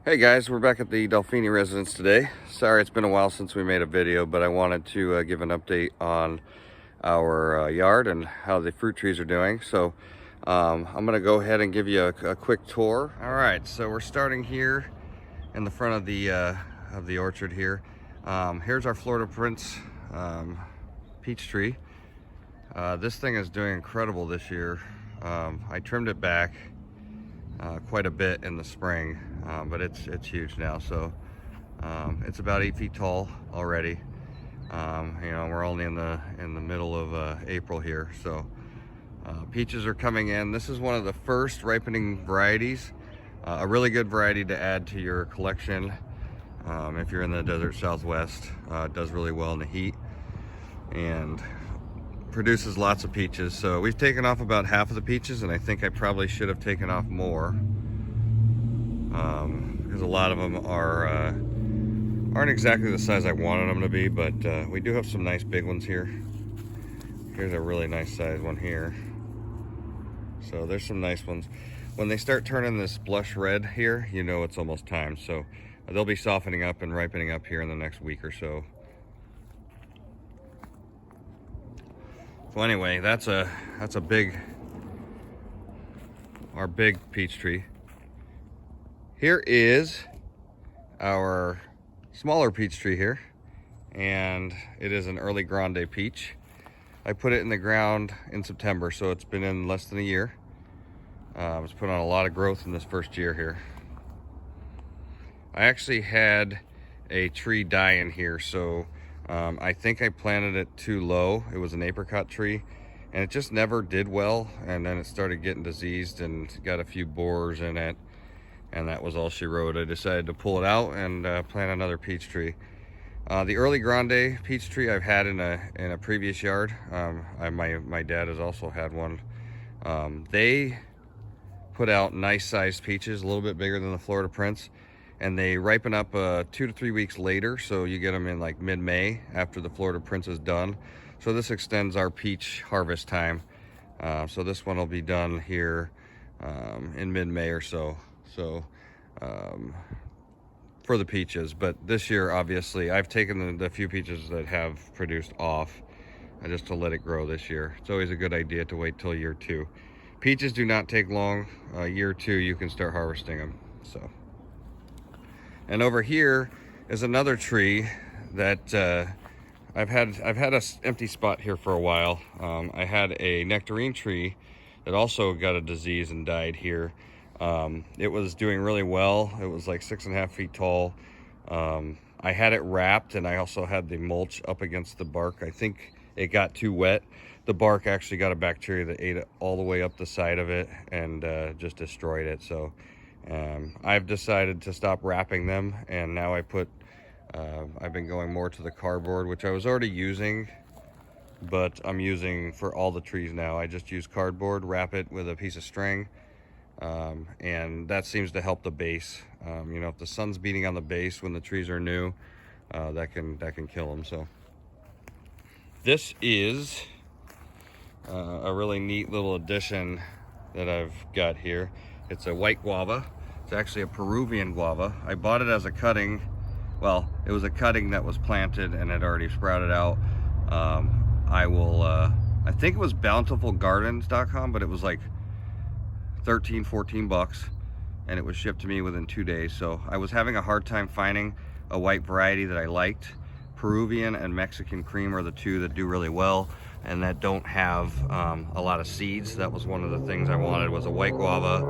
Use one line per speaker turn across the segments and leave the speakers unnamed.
Hey guys, we're back at the Delphini residence today. Sorry it's been a while since we made a video, but I wanted to give an update on our yard and how the fruit trees are doing. So I'm gonna go ahead and give you a quick tour. All right, so we're starting here in the front of the orchard here. Here's our Florida Prince peach tree. This thing is doing incredible this year. I trimmed it back quite a bit in the spring, but it's huge now. So it's about 8 feet tall already. You know, we're only in the middle of April here, so peaches are coming in. This is one of the first ripening varieties, a really good variety to add to your collection if you're in the desert Southwest. It does really well in the heat and produces lots of peaches. So we've taken off about half of the peaches, and I think I probably should have taken off more because a lot of them aren't exactly the size I wanted them to be, but we do have some nice big ones here. Here's a really nice size one here. So there's some nice ones. When they start turning this blush red here, you know it's almost time. So they'll be softening up and ripening up here in the next week or so. So anyway, that's our big peach tree. Here is our smaller peach tree here, and it is an early grande peach. I put it in the ground in September, so it's been in less than a year. It's put on a lot of growth in this first year here. I actually had a tree die in here, so I think I planted it too low. It was an apricot tree, and it just never did well, and then it started getting diseased and got a few borers in it, and that was all she wrote. I decided to pull it out and plant another peach tree. The early grande peach tree I've had in a previous yard. My dad has also had one. They put out nice sized peaches, a little bit bigger than the Florida Prince, and they ripen up 2 to 3 weeks later, so you get them in like mid-May after the Florida Prince is done. So this extends our peach harvest time. So this one will be done here in mid-May or so. So for the peaches, but this year obviously I've taken the few peaches that have produced off just to let it grow this year. It's always a good idea to wait till year 2. Peaches do not take long. Year 2 you can start harvesting them. So. And over here is another tree that I've had an empty spot here for a while. I had a nectarine tree that also got a disease and died here. It was doing really well. It was like 6.5 feet tall. I had it wrapped, and I also had the mulch up against the bark. I think it got too wet. The bark actually got a bacteria that ate it all the way up the side of it and just destroyed it. So I've decided to stop wrapping them, and now I've been going more to the cardboard, which I was already using, but I'm using for all the trees now. I just use cardboard, wrap it with a piece of string, and that seems to help the base. You know, if the sun's beating on the base when the trees are new, that can kill them. So this is a really neat little addition that I've got here. It's a white guava. It's actually a Peruvian guava. I bought it as a cutting. Well, it was a cutting that was planted and had already sprouted out. I think it was bountifulgardens.com, but it was like 14 bucks, and it was shipped to me within 2 days. So I was having a hard time finding a white variety that I liked. Peruvian and Mexican cream are the two that do really well and that don't have a lot of seeds. That was one of the things I wanted, was a white guava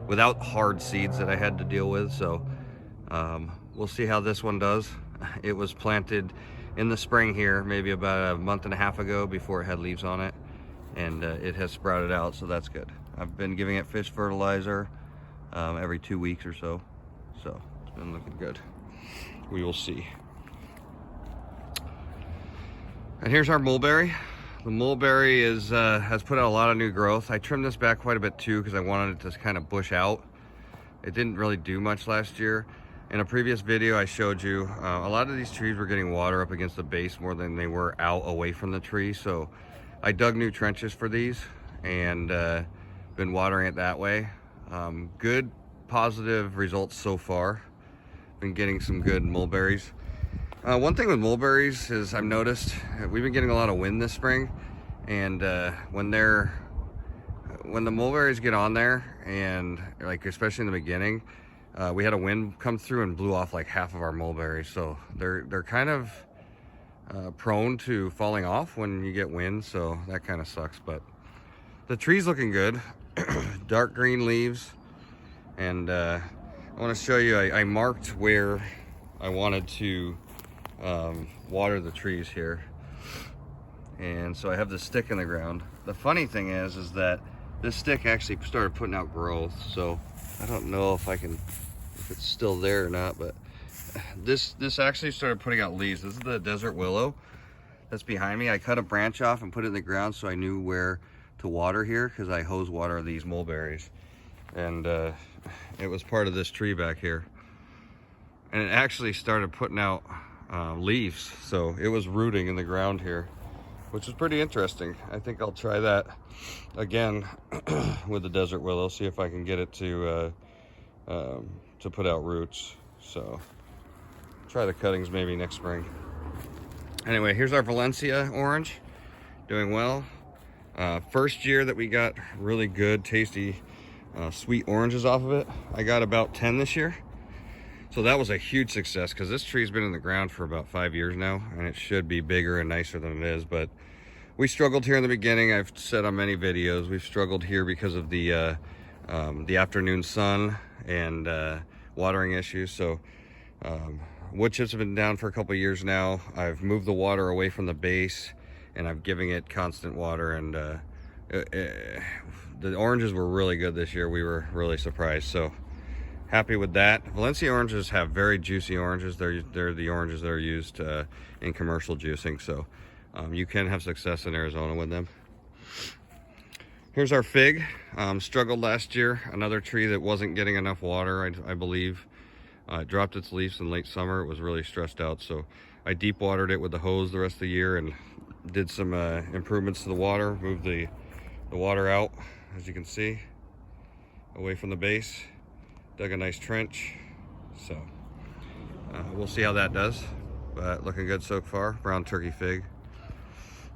without hard seeds that I had to deal with. So we'll see how this one does. It was planted in the spring here, maybe about a month and a half ago, before it had leaves on it, and it has sprouted out, so that's good. I've been giving it fish fertilizer every 2 weeks or so, so it's been looking good. We will see. And here's our mulberry. The mulberry has put out a lot of new growth. I trimmed this back quite a bit too because I wanted it to kind of bush out. It didn't really do much last year. In a previous video I showed you a lot of these trees were getting water up against the base more than they were out away from the tree. So I dug new trenches for these and been watering it that way. Good positive results so far. Been getting some good mulberries. One thing with mulberries is I've noticed we've been getting a lot of wind this spring, and when the mulberries get on there, and like especially in the beginning, we had a wind come through and blew off like half of our mulberries, so they're kind of prone to falling off when you get wind, so that kind of sucks. But the tree's looking good. Dark green leaves, and I want to show you, I marked where I wanted to water the trees here, and so I have this stick in the ground. The funny thing is that this stick actually started putting out growth, so I don't know if it's still there or not, but this actually started putting out leaves. This is the desert willow that's behind me. I cut a branch off and put it in the ground so I knew where to water here, because I hose water these mulberries, and it was part of this tree back here, and it actually started putting out leaves, so it was rooting in the ground here, which is pretty interesting. I think I'll try that again with the desert willow, see if I can get it to put out roots. So try the cuttings maybe next spring. Anyway, here's our Valencia orange, doing well. First year that we got really good, tasty, sweet oranges off of it. I got about 10 this year. So that was a huge success, because this tree's been in the ground for about 5 years now, and it should be bigger and nicer than it is. But we struggled here in the beginning. I've said on many videos, we've struggled here because of the afternoon sun and watering issues. So wood chips have been down for a couple of years now. I've moved the water away from the base, and I'm giving it constant water, and the oranges were really good this year. We were really surprised, so happy with that. Valencia oranges have very juicy oranges. They're the oranges that are used in commercial juicing, so you can have success in Arizona with them. Here's our fig. Struggled last year. Another tree that wasn't getting enough water, I believe. It dropped its leaves in late summer. It was really stressed out, so I deep watered it with the hose the rest of the year and did some improvements to the water. Moved the water out, as you can see, away from the base. Dug a nice trench, so we'll see how that does, but looking good so far. Brown turkey fig.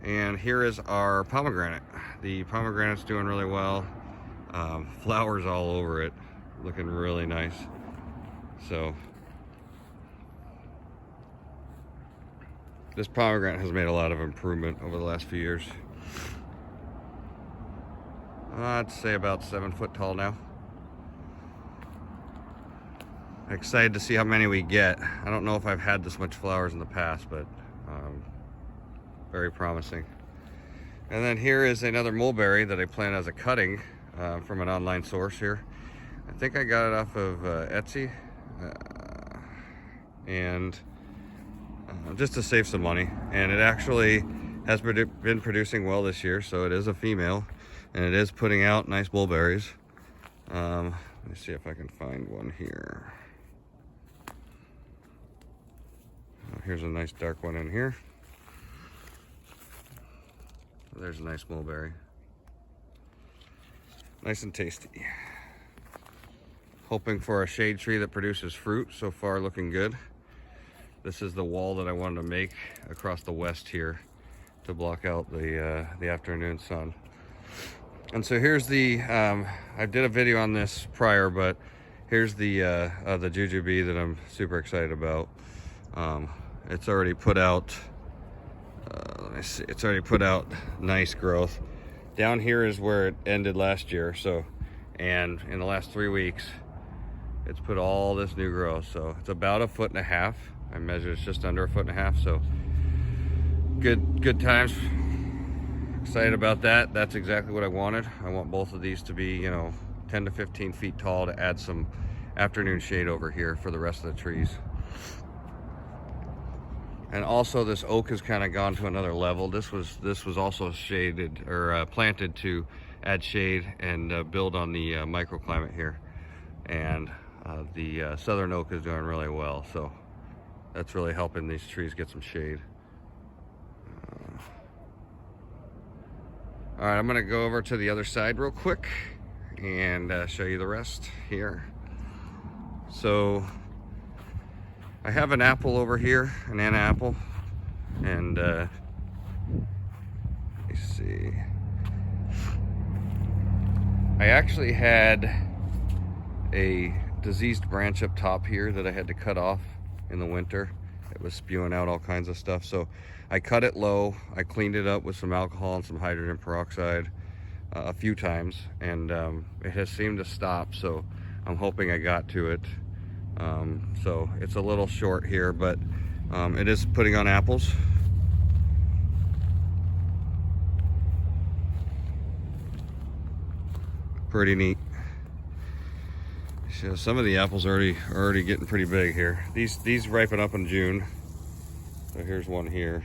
And here is our pomegranate. The pomegranate's doing really well. Flowers all over it, looking really nice. So this pomegranate has made a lot of improvement over the last few years. I'd say about 7 foot tall now. Excited to see how many we get. I don't know if I've had this much flowers in the past, but very promising. And then here is another mulberry that I planted as a cutting from an online source here. I think I got it off of Etsy, and just to save some money. And it actually has been producing well this year, so it is a female, and it is putting out nice mulberries. Let me see if I can find one here. Here's a nice dark one in here. There's a nice mulberry. Nice and tasty. Hoping for a shade tree that produces fruit. So far looking good. This is the wall that I wanted to make across the west here to block out the afternoon sun. And so here's the, I did a video on this prior, but here's the jujube that I'm super excited about. It's already put out, let me see, it's already put out nice growth. Down here is where it ended last year, so, and in the last 3 weeks, it's put all this new growth. So it's about 1.5 feet. I measured it's just under 1.5 feet, so good times. Excited about that. That's exactly what I wanted. I want both of these to be, 10 to 15 feet tall to add some afternoon shade over here for the rest of the trees. And also this oak has kind of gone to another level. This was also shaded or planted to add shade and build on the microclimate here. And the southern oak is doing really well, so that's really helping these trees get some shade. All right, I'm gonna go over to the other side real quick and show you the rest here. So I have an apple over here, an Anna apple, and let me see. I actually had a diseased branch up top here that I had to cut off in the winter. It was spewing out all kinds of stuff. So I cut it low. I cleaned it up with some alcohol and some hydrogen peroxide a few times, and it has seemed to stop. So I'm hoping I got to it. So it's a little short here, but it is putting on apples. Pretty neat. So some of the apples are already getting pretty big here. These ripen up in June. So here's one here.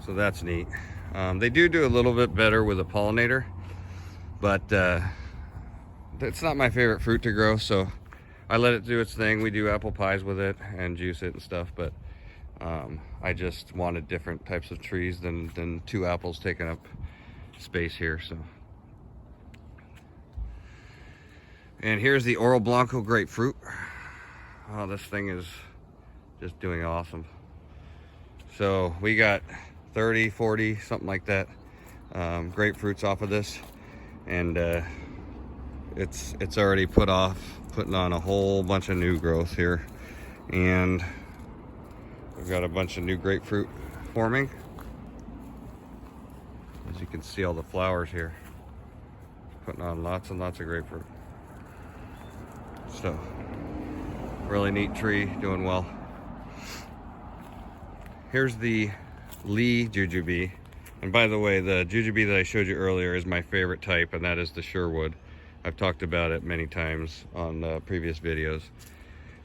So that's neat. They do a little bit better with a pollinator, but it's not my favorite fruit to grow, so I let it do its thing. We do apple pies with it and juice it and stuff, but I just wanted different types of trees than two apples taking up space here. So, and here's the Oro Blanco grapefruit. Oh, this thing is just doing awesome. So we got 30, 40, something like that, grapefruits off of this, and it's already putting on a whole bunch of new growth here, and we've got a bunch of new grapefruit forming. As you can see, all the flowers here, putting on lots and lots of grapefruit. So really neat tree, doing well. Here's the Lee jujube, and by the way, the jujube that I showed you earlier is my favorite type, and that is the Sherwood. I've talked about it many times on previous videos,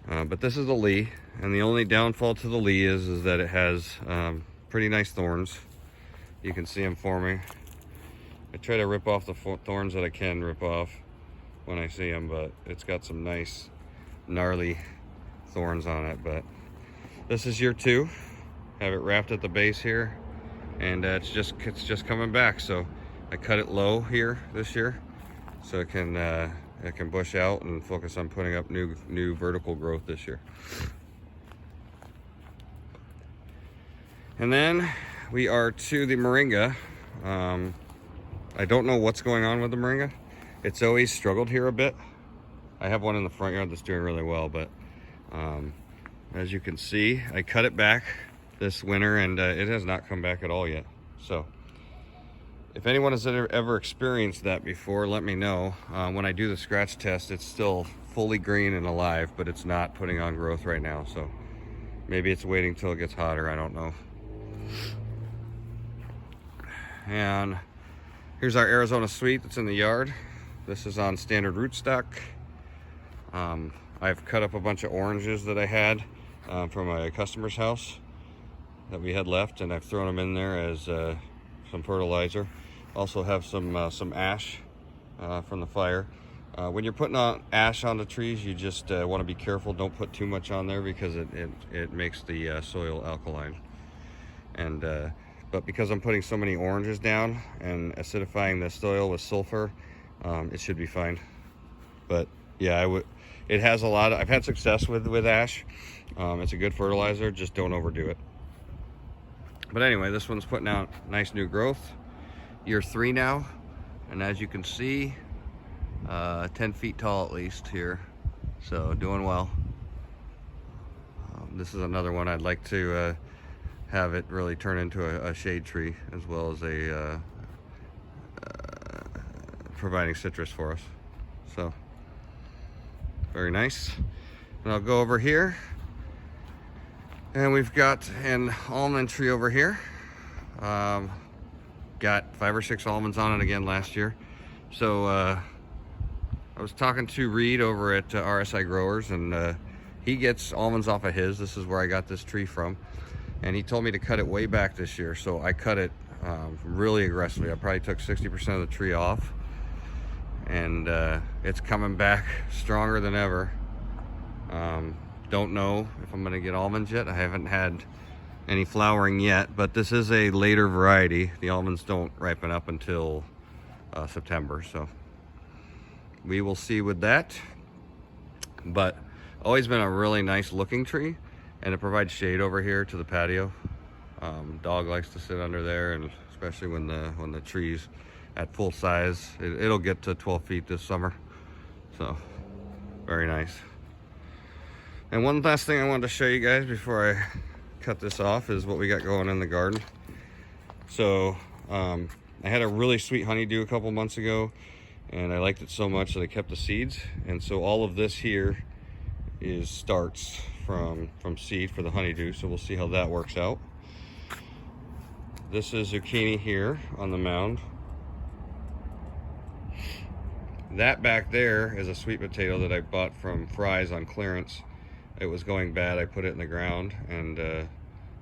but this is the Lee, and the only downfall to the Lee is that it has pretty nice thorns. You can see them forming. I try to rip off the thorns that I can rip off when I see them, but it's got some nice gnarly thorns on it. But this is year 2. Have it wrapped at the base here, and it's just coming back. So I cut it low here this year, so it can bush out and focus on putting up new vertical growth this year. And then we are to the moringa. I don't know what's going on with the moringa. It's always struggled here a bit. I have one in the front yard that's doing really well, but as you can see, I cut it back this winter, and it has not come back at all yet. So if anyone has ever experienced that before, let me know. When I do the scratch test, it's still fully green and alive, but it's not putting on growth right now. So maybe it's waiting till it gets hotter, I don't know. And here's our Arizona Sweet that's in the yard. This is on standard rootstock. I've cut up a bunch of oranges that I had from a customer's house that we had left, and I've thrown them in there as some fertilizer. Also have some ash from the fire. When you're putting on ash on the trees, you just want to be careful. Don't put too much on there because it makes the soil alkaline. And but because I'm putting so many oranges down and acidifying the soil with sulfur, it should be fine. But yeah, it has a lot of, I've had success with ash. It's a good fertilizer, just don't overdo it. But anyway, this one's putting out nice new growth. Year 3 now, and as you can see, 10 feet tall at least here, so doing well. This is another one I'd like to have it really turn into a shade tree, as well as a providing citrus for us. So very nice. And I'll go over here, and we've got an almond tree over here. Got 5 or 6 almonds on it again last year. So I was talking to Reed over at RSI Growers, and he gets almonds off of his. This is where I got this tree from, and he told me to cut it way back this year. So I cut it really aggressively. I probably took 60% of the tree off, and it's coming back stronger than ever. Don't know if I'm gonna get almonds yet. I haven't had any flowering yet, but this is a later variety. The almonds don't ripen up until September, so we will see with that. but always been a really nice looking tree, and it provides shade over here to the patio. Dog likes to sit under there, and especially when the tree's at full size, it'll get to 12 feet this summer. So very nice. And one last thing I wanted to show you guys before I cut this off is what we got going in the garden. So I had a really sweet honeydew a couple months ago, and I liked it so much that I kept the seeds. And so all of this here starts from seed for the honeydew, so we'll see how that works out. This is zucchini here on the mound. That back there is a sweet potato that I bought from Fry's on clearance. It was going bad. I put it in the ground, and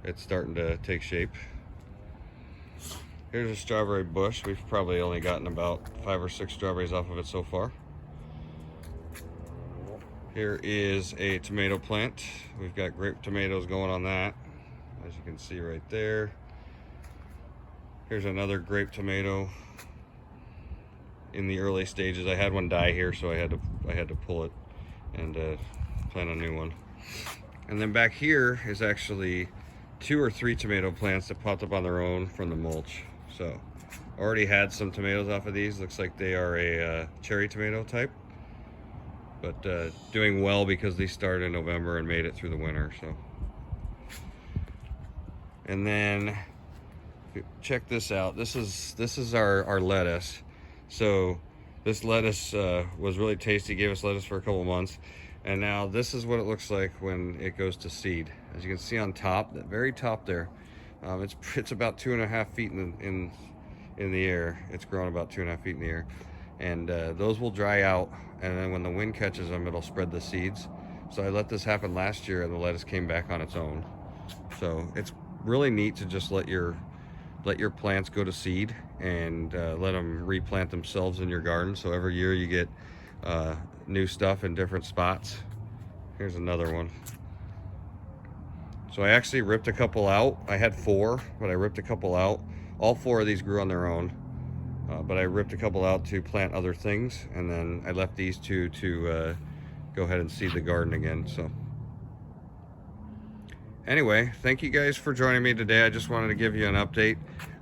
it's starting to take shape. Here's a strawberry bush. We've probably only gotten about 5 or 6 strawberries off of it so far. Here is a tomato plant. We've got grape tomatoes going on that, as you can see right there. Here's another grape tomato in the early stages. I had one die here, so I had to pull it and plant a new one. And then back here is actually 2 or 3 tomato plants that popped up on their own from the mulch. So already had some tomatoes off of these. Looks like they are a cherry tomato type, but doing well because these started in November and made it through the winter. So, and then check this out. This is our lettuce. So this lettuce was really tasty. Gave us lettuce for a couple months, and now this is what it looks like when it goes to seed. As you can see on top, that very top there, it's about 2.5 feet in the air. It's grown about 2.5 feet in the air, and those will dry out, and then when the wind catches them, it'll spread the seeds. So I let this happen last year, and the lettuce came back on its own. So it's really neat to just let your plants go to seed and let them replant themselves in your garden. So every year you get new stuff in different spots. Here's another one. So I actually ripped a couple out. I had 4, but I ripped a couple out. All 4 of these grew on their own, but I ripped a couple out to plant other things, and then I left these 2 to go ahead and seed the garden again. So anyway, thank you guys for joining me today. I just wanted to give you an update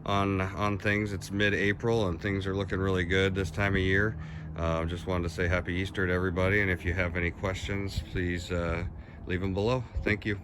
on things. It's mid-April and things are looking really good this time of year. Just wanted to say happy Easter to everybody, and if you have any questions, please leave them below. Thank you.